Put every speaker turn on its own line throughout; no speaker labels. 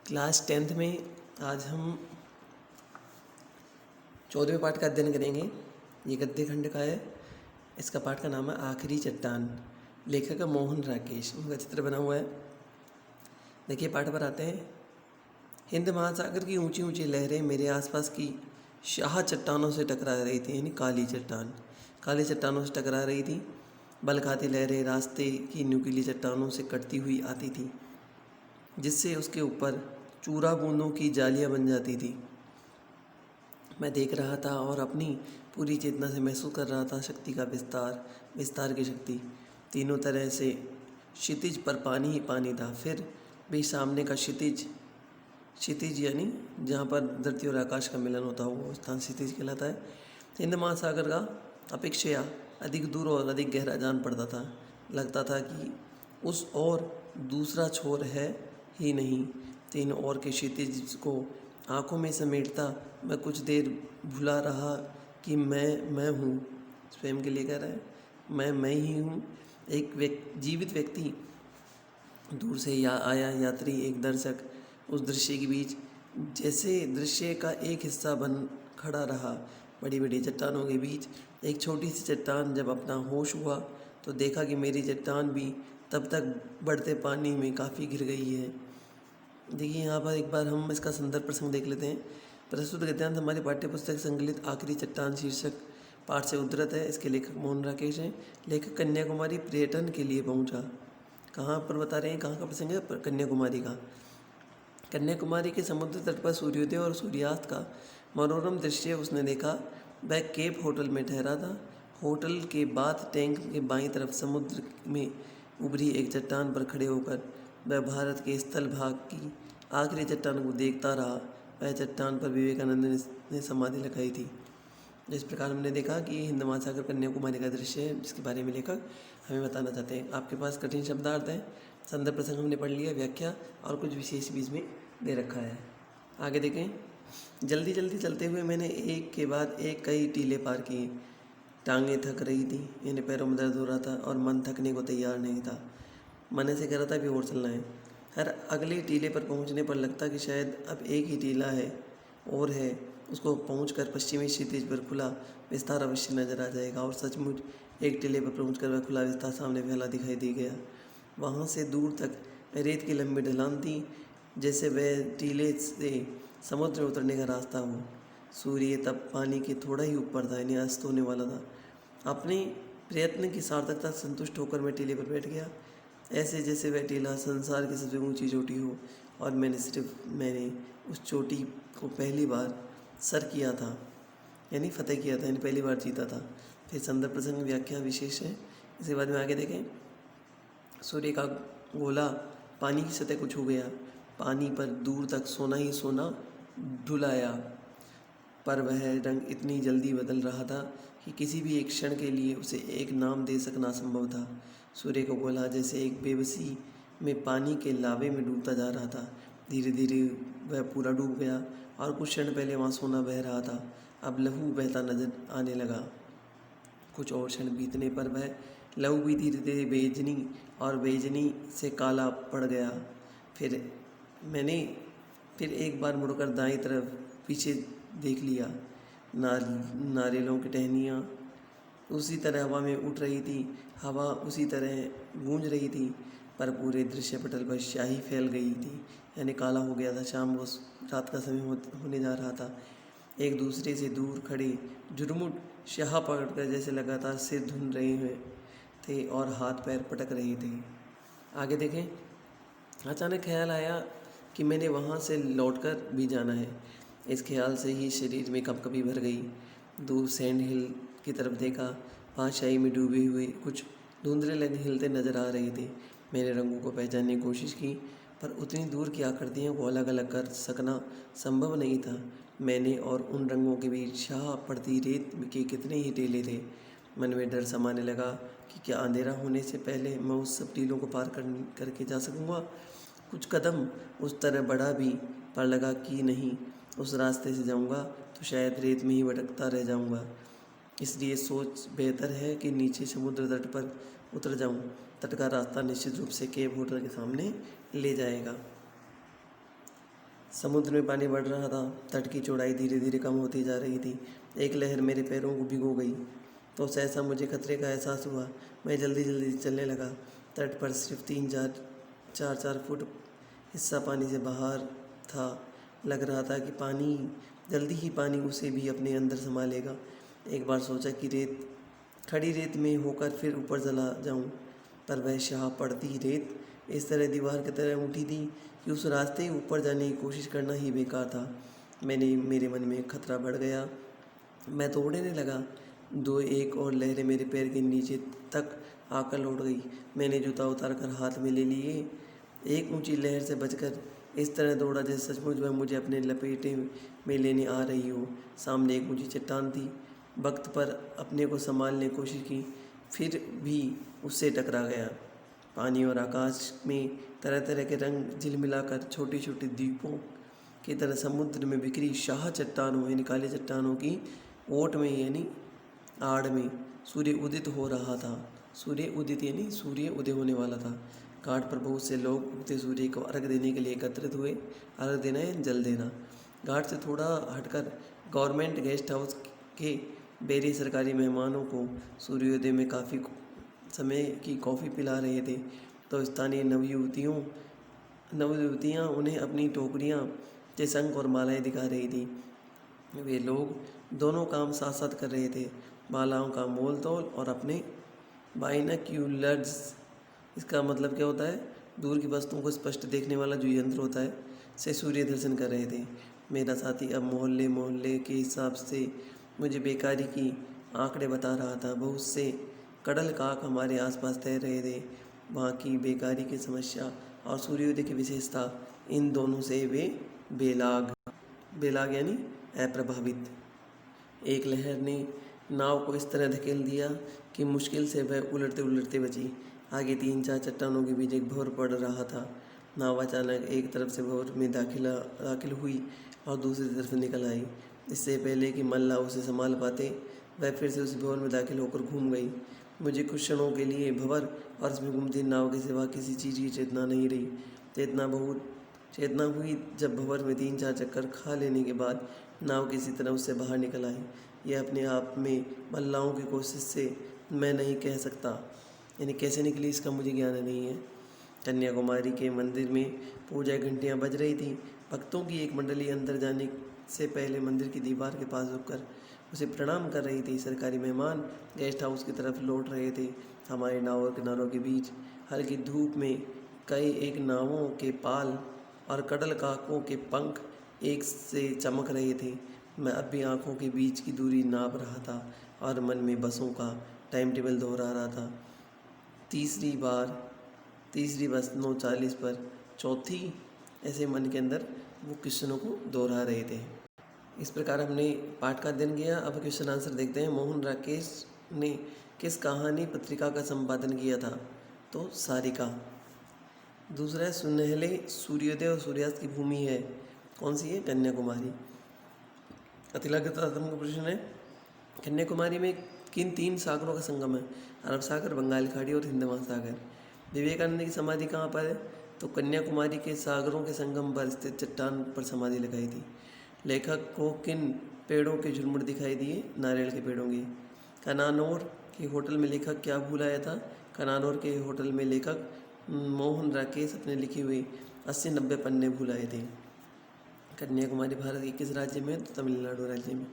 Class 10th में आज हम 14वें पाठ का अध्ययन करेंगे। ये गद्य खंड का है। इसका पाठ का नाम है आखिरी चट्टान। लेखक है मोहन राकेश। उनका चित्र बना हुआ है। देखिए पाठ पर आते हैं। हिंद महासागर की ऊंची ऊंची लहरें मेरे आसपास की शाह चट्टानों से टकरा रही थी, यानी काली चट्टानों से टकरा रही थी। बल खाती लहरें रास्ते की नुकीली चट्टानों से कटती हुई आती थी, जिससे उसके ऊपर चूरा बूंदों की जालियां बन जाती थी। मैं देख रहा था और अपनी पूरी चेतना से महसूस कर रहा था शक्ति का विस्तार की शक्ति। तीनों तरह से क्षितिज पर पानी ही पानी था। फिर भी सामने का क्षितिज यानी जहाँ पर धरती और आकाश का मिलन होता है वो स्थान क्षितिज कहलाता है। हिंद महासागर का अपेक्षया अधिक दूर और अधिक गहरा जान पड़ता था। लगता था कि उस और दूसरा छोर है ही नहीं। तीनों ओर के क्षितिज को आंखों में समेटता मैं कुछ देर भुला रहा कि मैं हूँ। स्वयं के लिए कह रहा है, मैं ही हूँ। एक जीवित व्यक्ति, दूर से आया यात्री, एक दर्शक उस दृश्य के बीच जैसे दृश्य का एक हिस्सा बन खड़ा रहा। बड़ी बड़ी चट्टानों के बीच एक छोटी सी चट्टान जब अपना होश हुआ तो देखा कि मेरी चट्टान भी तब तक बढ़ते पानी में काफ़ी गिर गई है। देखिए यहाँ पर एक बार हम इसका संदर्भ प्रसंग देख लेते हैं। प्रस्तुत गद्यांश हमारी पाठ्यपुस्तक संकलित आखिरी चट्टान शीर्षक पाठ से उद्धृत है। इसके लेखक मोहन राकेश हैं। लेखक कन्याकुमारी पर्यटन के लिए पहुंचा। कहाँ पर बता रहे हैं, कहाँ का प्रसंग है? कन्याकुमारी का। कन्याकुमारी के समुद्र तट पर सूर्योदय और सूर्यास्त का मनोरम दृश्य उसने देखा। वह केप होटल में ठहरा था। होटल के बाथ टैंक के बाईं तरफ समुद्र में उभरी एक चट्टान पर खड़े होकर वह भारत के स्थल भाग की आखिरी चट्टान को देखता रहा। वह चट्टान पर विवेकानंद ने समाधि लगाई थी। जिस प्रकार हमने देखा कि हिंद महासागर कन्याकुमारी का दृश्य है, जिसके बारे में लेखक हमें बताना चाहते हैं। आपके पास कठिन शब्दार्थ है, संदर्भ प्रसंग हमने पढ़ लिया, व्याख्या और कुछ विशेष बीच में दे रखा है। आगे देखें। जल्दी जल्दी चलते हुए मैंने एक के बाद एक कई टीले पार किए। टांगें थक रही थी, यानी पैरों में दर्द हो रहा था और मन थकने को तैयार नहीं था। मन ऐसे कह रहा था कि और चलना है। हर अगले टीले पर पहुंचने पर लगता कि शायद अब एक ही टीला है और है। उसको पहुंचकर पश्चिमी क्षितिज पर खुला विस्तार अवश्य नजर आ जाएगा। और सचमुच एक टीले पर पहुंचकर वह खुला विस्तार सामने फैला दिखाई दे गया। वहां से दूर तक रेत की लंबी ढलान थी, जैसे वह टीले से समुद्र में उतरने का रास्ता हो। सूर्य तब पानी के थोड़ा ही ऊपर था, यानी अस्त होने वाला था। अपने प्रयत्न की सार्थकता से संतुष्ट होकर मैं टीले पर बैठ गया, ऐसे जैसे वह टीला संसार की सबसे ऊंची चोटी हो और मैंने उस चोटी को पहली बार सर किया था, यानी फतेह किया था, यानी पहली बार जीता था। फिर संदर्भ प्रसंग व्याख्या विशेष है। इसके बाद में आगे देखें। सूर्य का गोला पानी की सतह को छू गया। पानी पर दूर तक सोना ही सोना ढुलाया, पर वह रंग इतनी जल्दी बदल रहा था कि किसी भी एक क्षण के लिए उसे एक नाम दे सकना असंभव था। सूर्य का गोला जैसे एक बेबसी में पानी के लावे में डूबता जा रहा था। धीरे धीरे वह पूरा डूब गया और कुछ क्षण पहले वहाँ सोना बह रहा था, अब लहू बहता नजर आने लगा। कुछ और क्षण बीतने पर वह लहू भी धीरे धीरे बेजनी से काला पड़ गया। मैंने फिर एक बार मुड़कर दाईं तरफ पीछे देख लिया। नारियलों की टहनियाँ उसी तरह हवा में उठ रही थी, हवा उसी तरह गूंज रही थी, पर पूरे दृश्य पटल पर स्याही फैल गई थी, यानी काला हो गया था। शाम को रात का समय होने जा रहा था। एक दूसरे से दूर खड़े झुरमुट स्याह पकड़कर जैसे लगातार सिर धुन रहे हुए थे और हाथ पैर पटक रहे थे। आगे देखें। अचानक ख्याल आया कि मैंने वहाँ से लौटकर भी जाना है। इस ख्याल से ही शरीर में कंपकपी भर गई। दूर सैंड हिल की तरफ देखा। वहाँ स्याही में डूबे हुए कुछ धुंधले लेन हिलते नजर आ रहे थे। मैंने रंगों को पहचानने की कोशिश की, पर उतनी दूर की आकृतियों को अलग अलग कर सकना संभव नहीं था। मैंने और उन रंगों के बीच शाह पड़ती रेत के कितने ही टीले थे। मन में डर समाने लगा कि क्या अंधेरा होने से पहले मैं उस सब टीलों को पार करके जा सकूँगा। कुछ कदम उस तरह बढ़ा भी, पर लगा कि नहीं, उस रास्ते से जाऊंगा तो शायद रेत में ही भटकता रह जाऊंगा। इसलिए सोच बेहतर है कि नीचे समुद्र तट पर उतर जाऊं। तट का रास्ता निश्चित रूप से केप होटल के सामने ले जाएगा। समुद्र में पानी बढ़ रहा था। तट की चौड़ाई धीरे धीरे कम होती जा रही थी। एक लहर मेरे पैरों को भिगो गई तो सहसा मुझे खतरे का एहसास हुआ। मैं जल्दी जल्दी चलने लगा। तट पर सिर्फ 3-4 फुट हिस्सा पानी से बाहर था। लग रहा था कि जल्दी ही पानी उसे भी अपने अंदर समा लेगा। एक बार सोचा कि खड़ी रेत में होकर फिर ऊपर चला जाऊं, पर वह शाह पड़ती रेत इस तरह दीवार की तरह उठी थी कि उस रास्ते ऊपर जाने की कोशिश करना ही बेकार था। मेरे मन में खतरा बढ़ गया। मैं दौड़ने लगा। एक और लहरें मेरे पैर के नीचे तक आकर लौट गई। मैंने जूता उतार कर हाथ में ले लिए। एक ऊंची लहर से बचकर इस तरह दौड़ा जैसे सचमुच वह मुझे अपने लपेटे में लेने आ रही हो। सामने एक ऊंची चट्टान थी। वक्त पर अपने को संभालने की कोशिश की, फिर भी उससे टकरा गया। पानी और आकाश में तरह तरह के रंग झिलमिलाकर छोटी छोटी द्वीपों की तरह समुद्र में बिखरी शाह चट्टानों यानी काली चट्टानों की ओट में यानी आड़ में सूर्य उदित हो रहा था। सूर्य उदित यानी सूर्य उदय होने वाला था। घाट पर बहुत से लोग उगते सूर्य को अर्घ देने के लिए एकत्रित हुए। अर्घ देना या जल देना। घाट से थोड़ा हटकर गवर्नमेंट गेस्ट हाउस के बेरे सरकारी मेहमानों को सूर्योदय में काफ़ी समय की कॉफ़ी पिला रहे थे, तो स्थानीय नवयुवतियाँ उन्हें अपनी टोकरियाँ के शंख और मालाएं दिखा रही थी। वे लोग दोनों काम साथ साथ कर रहे थे, मालाओं का मोल तोल और अपने बाइनोक्यूलर्स, इसका मतलब क्या होता है, दूर की वस्तुओं को स्पष्ट देखने वाला जो यंत्र होता है, से सूर्य दर्शन कर रहे थे। मेरा साथी अब मोहल्ले मोहल्ले के हिसाब से मुझे बेकारी की आंकड़े बता रहा था। बहुत से कडल काक हमारे आसपास तैर रहे थे। वहाँ की बेकारी की समस्या और सूर्योदय की विशेषता, इन दोनों से वे बेलाग यानी अप्रभावित। एक लहर ने नाव को इस तरह धकेल दिया कि मुश्किल से वह उलटते उलटते बची। आगे 3-4 चट्टानों के बीच एक भंवर पड़ रहा था। नाव अचानक एक तरफ से भंवर में दाखिल हुई और दूसरी तरफ निकल आई। इससे पहले कि मल्लाह उसे संभाल पाते, वह फिर से उस भंवर में दाखिल होकर घूम गई। मुझे कुछ क्षणों के लिए भंवर और उसमें घूमती नाव के सिवा किसी चीज़ की चेतना नहीं रही। चेतना हुई जब भंवर में 3-4 चक्कर खा लेने के बाद नाव किसी तरह उससे बाहर निकल आई। यह अपने आप में मल्लाहों की कोशिश से मैं नहीं कह सकता, यानी कैसे निकली इसका मुझे ज्ञान नहीं है। कन्याकुमारी के मंदिर में पूजा घंटियाँ बज रही थी। भक्तों की एक मंडली अंदर जाने से पहले मंदिर की दीवार के पास रुककर उसे प्रणाम कर रही थी। सरकारी मेहमान गेस्ट हाउस की तरफ लौट रहे थे। हमारे नाव और किनारों के बीच हल्की धूप में एक नावों के पाल और कडल काकों के पंख एक से चमक रहे थे। मैं अब भी आँखों के बीच की दूरी नाप रहा था और मन में बसों का टाइम टेबल दोहरा रहा था। तीसरी बस 9:40 पर, चौथी, ऐसे मन के अंदर वो क्वेश्चनों को दोहरा रहे थे। इस प्रकार हमने पाठ का अध्ययन किया। अब क्वेश्चन आंसर देखते हैं। मोहन राकेश ने किस कहानी पत्रिका का संपादन किया था? तो सारिका। दूसरा है सुनहले सूर्योदय और सूर्यास्त की भूमि है, कौन सी है? कन्याकुमारी। अतिलघुतम प्रश्न है, कन्याकुमारी में किन 3 सागरों का संगम है? अरब सागर, बंगाल खाड़ी और हिंद महासागर। विवेकानंद की समाधि कहाँ पर है? तो कन्याकुमारी के सागरों के संगम पर स्थित चट्टान पर समाधि लगाई थी। लेखक को किन पेड़ों के झुरमुट दिखाई दिए? नारियल के पेड़ों के। कनानौर के होटल में लेखक क्या भूल आया था? कनानौर के होटल में लेखक मोहन राकेश अपने लिखे हुए 80-90 पन्ने भूल आए थे। कन्याकुमारी भारत के किस राज्य में? तो तमिलनाडु राज्य में।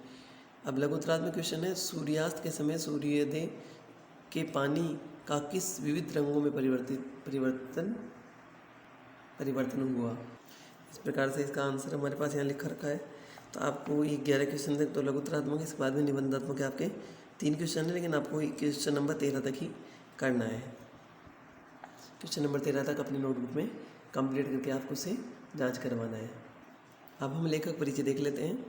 अब लघुत्तरात्मक क्वेश्चन है, सूर्यास्त के समय सूर्योदय के पानी का किस विविध रंगों में परिवर्तन हुआ? इस प्रकार से इसका आंसर हमारे पास यहाँ लिखा रखा है। तो आपको ये 11 क्वेश्चन तक तो लघुत्तरात्मक, इसके बाद में निबंधात्मक के आपके 3 क्वेश्चन है, लेकिन आपको क्वेश्चन नंबर 13 तक ही करना है। क्वेश्चन नंबर 13 तक अपनी नोटबुक में कंप्लीट करके आपको उसे जांच करवाना है। अब हम लेखक परिचय देख लेते हैं।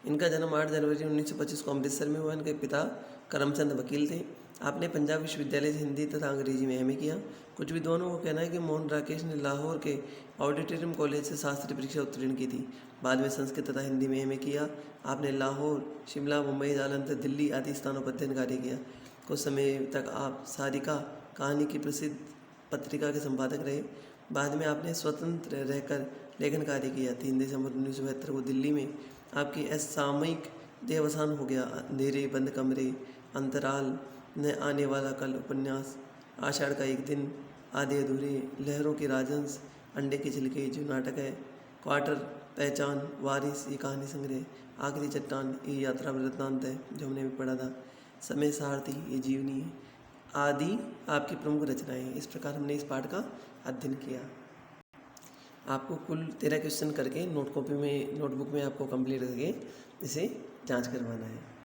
इनका जन्म 8 जनवरी 1925 को अमृतसर में हुआ। इनके पिता करमचंद वकील थे। आपने पंजाब विश्वविद्यालय से हिंदी तथा अंग्रेजी में एमए किया। कुछ विद्वानों का कहना है कि मोहन राकेश ने लाहौर के ऑडिटोरियम कॉलेज से शास्त्रीय परीक्षा उत्तीर्ण की थी। बाद में संस्कृत तथा हिंदी में एमए किया। आपने लाहौर, शिमला, मुंबई, जालंधर, दिल्ली आदि स्थानों पर अध्ययन कार्य किया। कुछ समय तक आप सारिका कहानी की प्रसिद्ध पत्रिका के संपादक रहे। बाद में आपने स्वतंत्र रहकर लेखन कार्य किया। 3 दिसंबर 1972 को दिल्ली में आपकी असामयिक देहावसान हो गया। अंधेरे बंद कमरे, अंतराल, न आने वाला कल, उपन्यास, आषाढ़ का एक दिन, आधे अधूरे, लहरों के राजहंस, अंडे के छिलके, जो नाटक है, क्वार्टर, पहचान, वारिस, ये कहानी संग्रह, आखिरी चट्टान, ये यात्रा वृत्तांत है जो हमने भी पढ़ा था, समय सारथी, ये जीवनी है, आदि आपकी प्रमुख रचनाएं हैं। इस प्रकार हमने इस पाठ का अध्ययन किया। आपको कुल 13 क्वेश्चन करके नोटबुक में आपको कंप्लीट करके इसे जांच करवाना है।